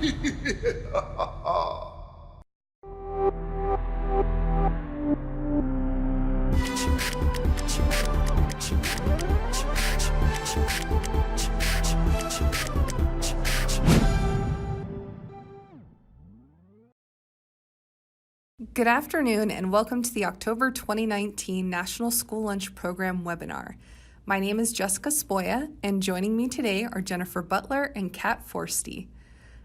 Good afternoon and welcome to the October 2019 National School Lunch Program webinar. My name is Jessica Spoya, and joining me today are Jennifer Butler and Kat Forsty.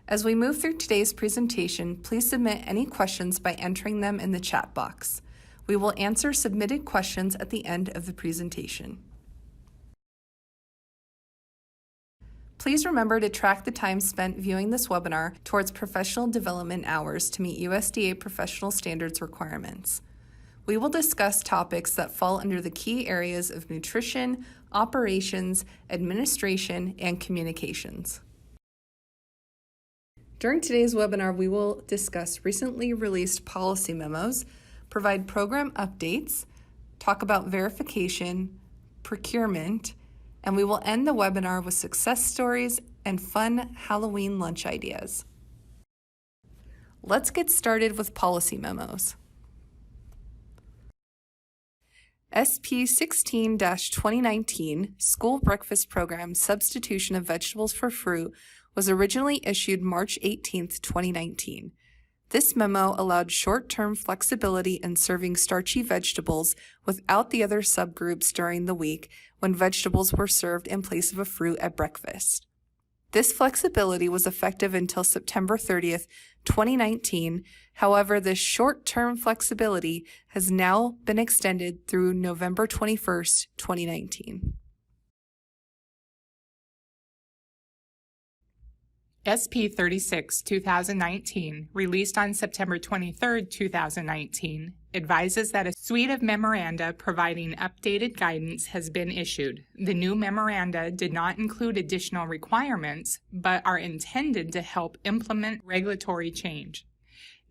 As we move through today's presentation, please submit any questions by entering them in the chat box. We will answer submitted questions at the end of the presentation. Please remember to track the time spent viewing this webinar towards professional development hours to meet USDA professional standards requirements. We will discuss topics that fall under the key areas of nutrition, operations, administration, and communications. During today's webinar, we will discuss recently released policy memos, provide program updates, talk about verification, procurement, and we will end the webinar with success stories and fun Halloween lunch ideas. Let's get started with policy memos. SP 16-2019 School Breakfast Program Substitution of Vegetables for Fruit was originally issued March 18, 2019. This memo allowed short-term flexibility in serving starchy vegetables without the other subgroups during the week when vegetables were served in place of a fruit at breakfast. This flexibility was effective until September 30th, 2019. However, this short-term flexibility has now been extended through November 21st, 2019. SP 36-2019, released on September 23, 2019, advises that a suite of memoranda providing updated guidance has been issued. The new memoranda did not include additional requirements, but are intended to help implement regulatory change.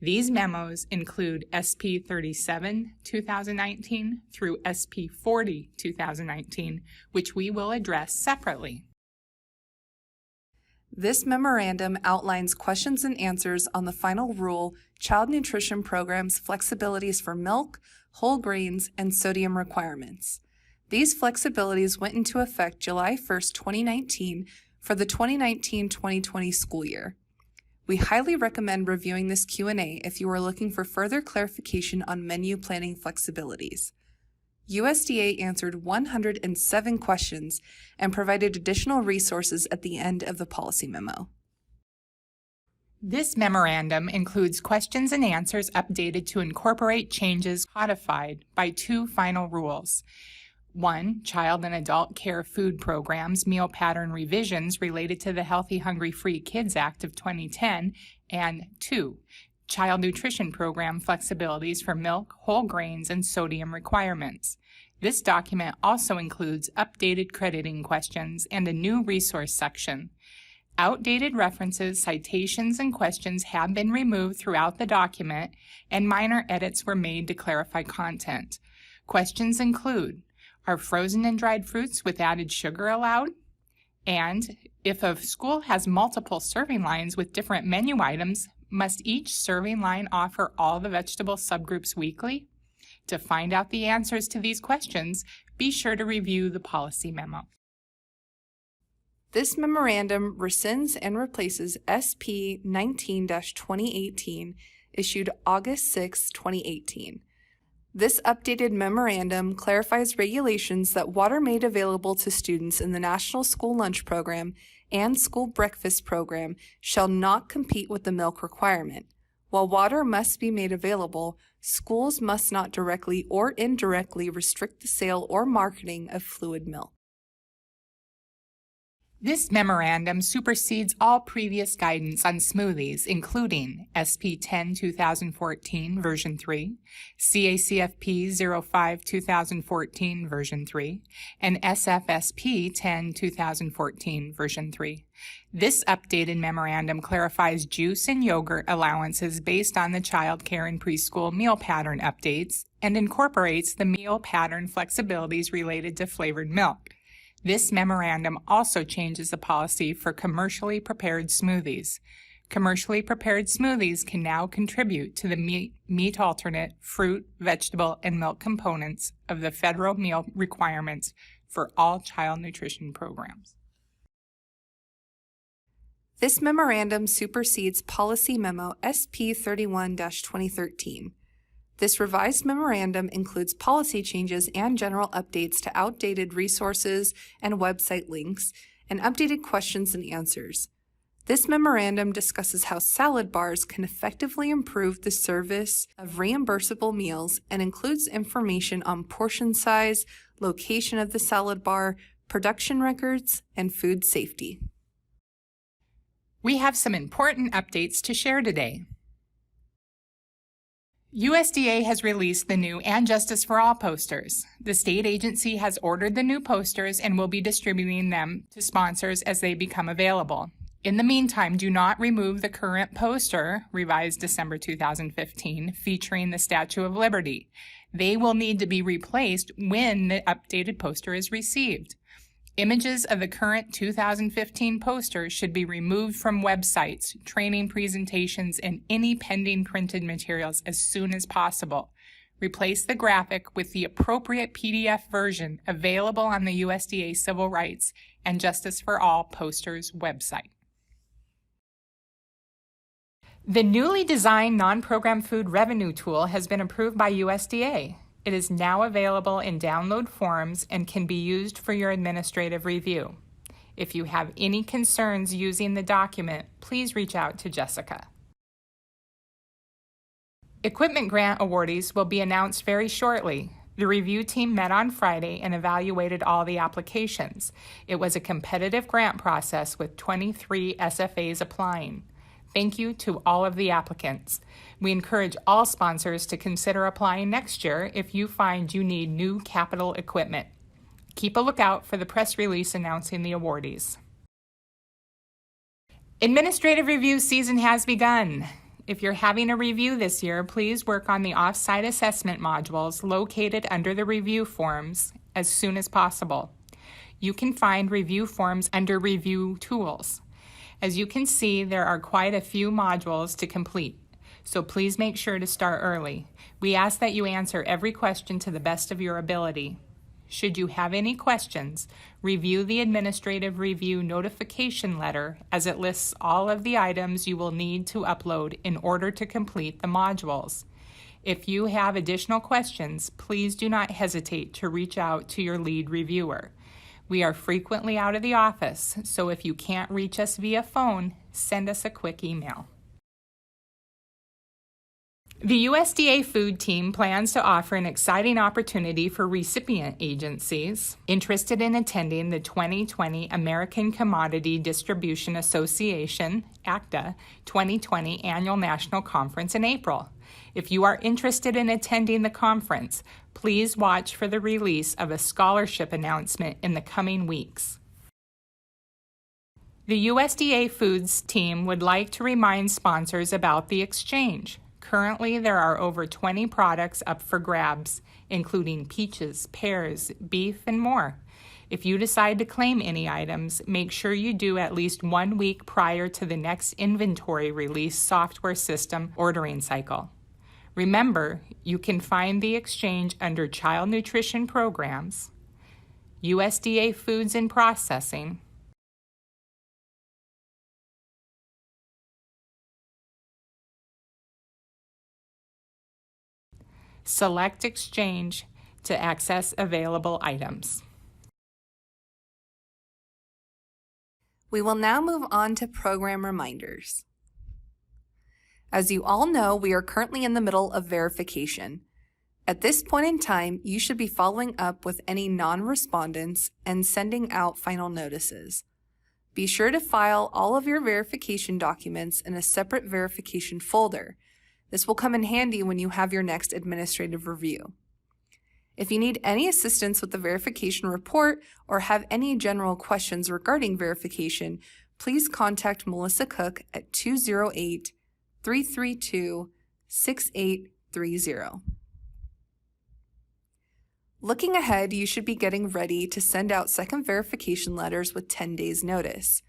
These memos include SP 37-2019 through SP 40-2019, which we will address separately. This memorandum outlines questions and answers on the final rule, Child Nutrition Program's flexibilities for milk, whole grains, and sodium requirements. These flexibilities went into effect July 1st, 2019 for the 2019-2020 school year. We highly recommend reviewing this Q&A if you are looking for further clarification on menu planning flexibilities. USDA answered 107 questions and provided additional resources at the end of the policy memo. This memorandum includes questions and answers updated to incorporate changes codified by two final rules. 1. Child and Adult Care Food Programs Meal Pattern Revisions related to the Healthy Hungry Free Kids Act of 2010, and 2. Child Nutrition Program Flexibilities for Milk, Whole Grains, and Sodium Requirements. This document also includes updated crediting questions and a new resource section. Outdated references, citations, and questions have been removed throughout the document, and minor edits were made to clarify content. Questions include, are frozen and dried fruits with added sugar allowed? And if a school has multiple serving lines with different menu items, must each serving line offer all the vegetable subgroups weekly? To find out the answers to these questions, be sure to review the policy memo. This memorandum rescinds and replaces SP 19-2018, issued August 6, 2018. This updated memorandum clarifies regulations that water made available to students in the National School Lunch Program and School Breakfast Program shall not compete with the milk requirement. While water must be made available, schools must not directly or indirectly restrict the sale or marketing of fluid milk. This memorandum supersedes all previous guidance on smoothies, including SP 10-2014 version 3, CACFP 05-2014 version 3, and SFSP 10-2014 version 3. This updated memorandum clarifies juice and yogurt allowances based on the child care and preschool meal pattern updates and incorporates the meal pattern flexibilities related to flavored milk. This memorandum also changes the policy for commercially prepared smoothies. Commercially prepared smoothies can now contribute to the meat alternate, fruit, vegetable, and milk components of the federal meal requirements for all child nutrition programs. This memorandum supersedes Policy Memo SP 31-2013. This revised memorandum includes policy changes and general updates to outdated resources and website links, and updated questions and answers. This memorandum discusses how salad bars can effectively improve the service of reimbursable meals and includes information on portion size, location of the salad bar, production records, and food safety. We have some important updates to share today. USDA has released the new And Justice for All posters. The state agency has ordered the new posters and will be distributing them to sponsors as they become available. In the meantime, do not remove the current poster, revised December 2015, featuring the Statue of Liberty. They will need to be replaced when the updated poster is received. Images of the current 2015 poster should be removed from websites, training presentations, and any pending printed materials as soon as possible. Replace the graphic with the appropriate PDF version available on the USDA Civil Rights and Justice for All posters website. The newly designed non-program food revenue tool has been approved by USDA. It is now available in download forms and can be used for your administrative review. If you have any concerns using the document, please reach out to Jessica. Equipment grant awardees will be announced very shortly. The review team met on Friday and evaluated all the applications. It was a competitive grant process with 23 SFAs applying. Thank you to all of the applicants. We encourage all sponsors to consider applying next year if you find you need new capital equipment. Keep a lookout for the press release announcing the awardees. Administrative review season has begun. If you're having a review this year, please work on the off-site assessment modules located under the review forms as soon as possible. You can find review forms under Review Tools. As you can see, there are quite a few modules to complete, so please make sure to start early. We ask that you answer every question to the best of your ability. Should you have any questions, review the administrative review notification letter as it lists all of the items you will need to upload in order to complete the modules. If you have additional questions, please do not hesitate to reach out to your lead reviewer. We are frequently out of the office, so if you can't reach us via phone, send us a quick email. The USDA food team plans to offer an exciting opportunity for recipient agencies interested in attending the 2020 American Commodity Distribution Association, ACDA, 2020 Annual National Conference in April. If you are interested in attending the conference, please watch for the release of a scholarship announcement in the coming weeks. The USDA Foods team would like to remind sponsors about the exchange. Currently, there are over 20 products up for grabs, including peaches, pears, beef, and more. If you decide to claim any items, make sure you do at least 1 week prior to the next inventory release software system ordering cycle. Remember, you can find the exchange under Child Nutrition Programs, USDA Foods and Processing, select exchange to access available items. We will now move on to program reminders. As you all know, we are currently in the middle of verification. At this point in time, you should be following up with any non-respondents and sending out final notices. Be sure to file all of your verification documents in a separate verification folder. This will come in handy when you have your next administrative review. If you need any assistance with the verification report or have any general questions regarding verification, please contact Melissa Cook at 208-332-6830. Looking ahead, you should be getting ready to send out second verification letters with 10 days notice.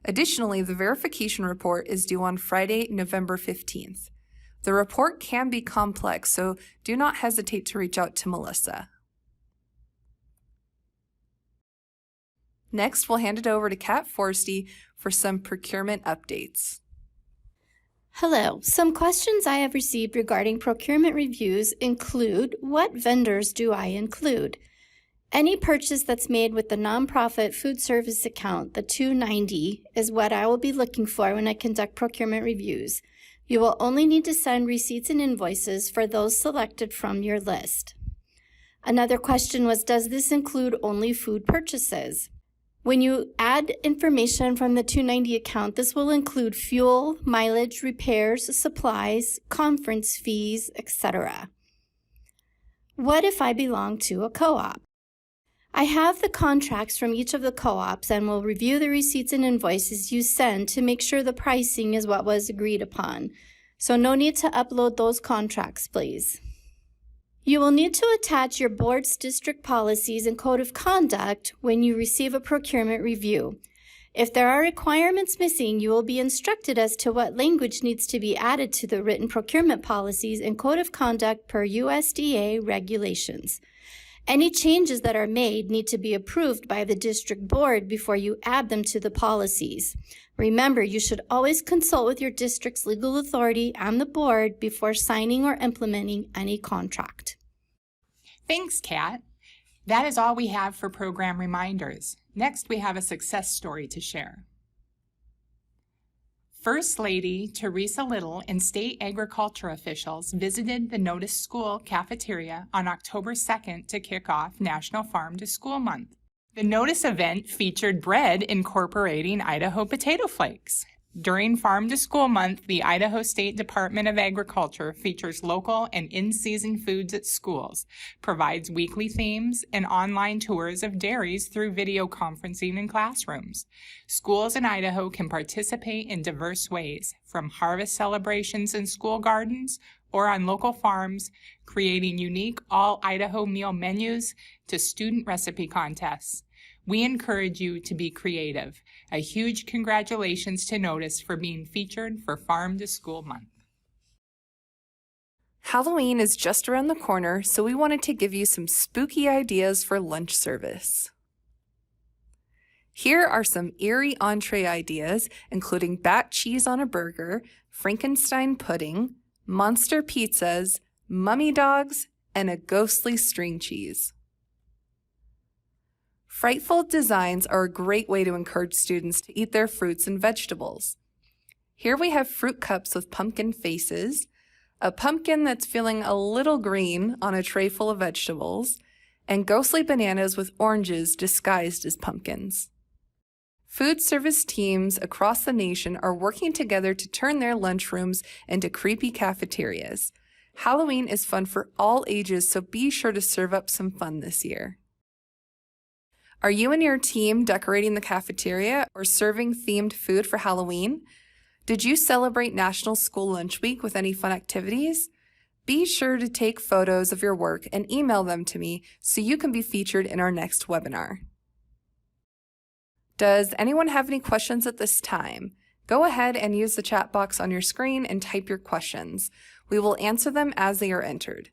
Additionally, the verification report is due on Friday, November 15th. The report can be complex, so do not hesitate to reach out to Melissa. Next, we'll hand it over to Kat Forsty for some procurement updates. Hello. Some questions I have received regarding procurement reviews include, what vendors do I include? Any purchase that's made with the nonprofit food service account, the 290, is what I will be looking for when I conduct procurement reviews. You will only need to send receipts and invoices for those selected from your list. Another question was, does this include only food purchases? When you add information from the 290 account, this will include fuel, mileage, repairs, supplies, conference fees, etc. What if I belong to a co-op? I have the contracts from each of the co-ops and will review the receipts and invoices you send to make sure the pricing is what was agreed upon. So no need to upload those contracts, please. You will need to attach your board's district policies and code of conduct when you receive a procurement review. If there are requirements missing, you will be instructed as to what language needs to be added to the written procurement policies and code of conduct per USDA regulations. Any changes that are made need to be approved by the district board before you add them to the policies. Remember, you should always consult with your district's legal authority and the board before signing or implementing any contract. Thanks, Kat. That is all we have for program reminders. Next, we have a success story to share. First Lady Teresa Little and state agriculture officials visited the Notice School cafeteria on October 2nd to kick off National Farm to School Month. The Notice event featured bread incorporating Idaho potato flakes. During Farm to School Month, the Idaho State Department of Agriculture features local and in-season foods at schools, provides weekly themes and online tours of dairies through video conferencing in classrooms. Schools in Idaho can participate in diverse ways, from harvest celebrations in school gardens or on local farms, creating unique all-Idaho meal menus to student recipe contests. We encourage you to be creative. A huge congratulations to Notice for being featured for Farm to School Month. Halloween is just around the corner, so we wanted to give you some spooky ideas for lunch service. Here are some eerie entree ideas, including bat cheese on a burger, Frankenstein pudding, monster pizzas, mummy dogs, and a ghostly string cheese. Frightful designs are a great way to encourage students to eat their fruits and vegetables. Here we have fruit cups with pumpkin faces, a pumpkin that's feeling a little green on a tray full of vegetables, and ghostly bananas with oranges disguised as pumpkins. Food service teams across the nation are working together to turn their lunchrooms into creepy cafeterias. Halloween is fun for all ages, so be sure to serve up some fun this year. Are you and your team decorating the cafeteria or serving themed food for Halloween? Did you celebrate National School Lunch Week with any fun activities? Be sure to take photos of your work and email them to me so you can be featured in our next webinar. Does anyone have any questions at this time? Go ahead and use the chat box on your screen and type your questions. We will answer them as they are entered.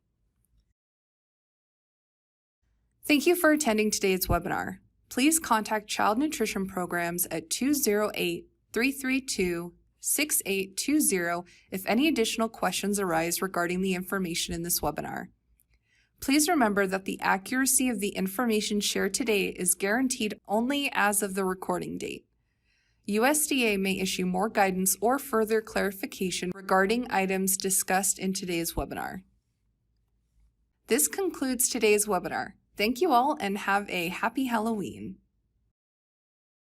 Thank you for attending today's webinar. Please contact Child Nutrition Programs at 208-332-6820 if any additional questions arise regarding the information in this webinar. Please remember that the accuracy of the information shared today is guaranteed only as of the recording date. USDA may issue more guidance or further clarification regarding items discussed in today's webinar. This concludes today's webinar. Thank you all and have a happy Halloween.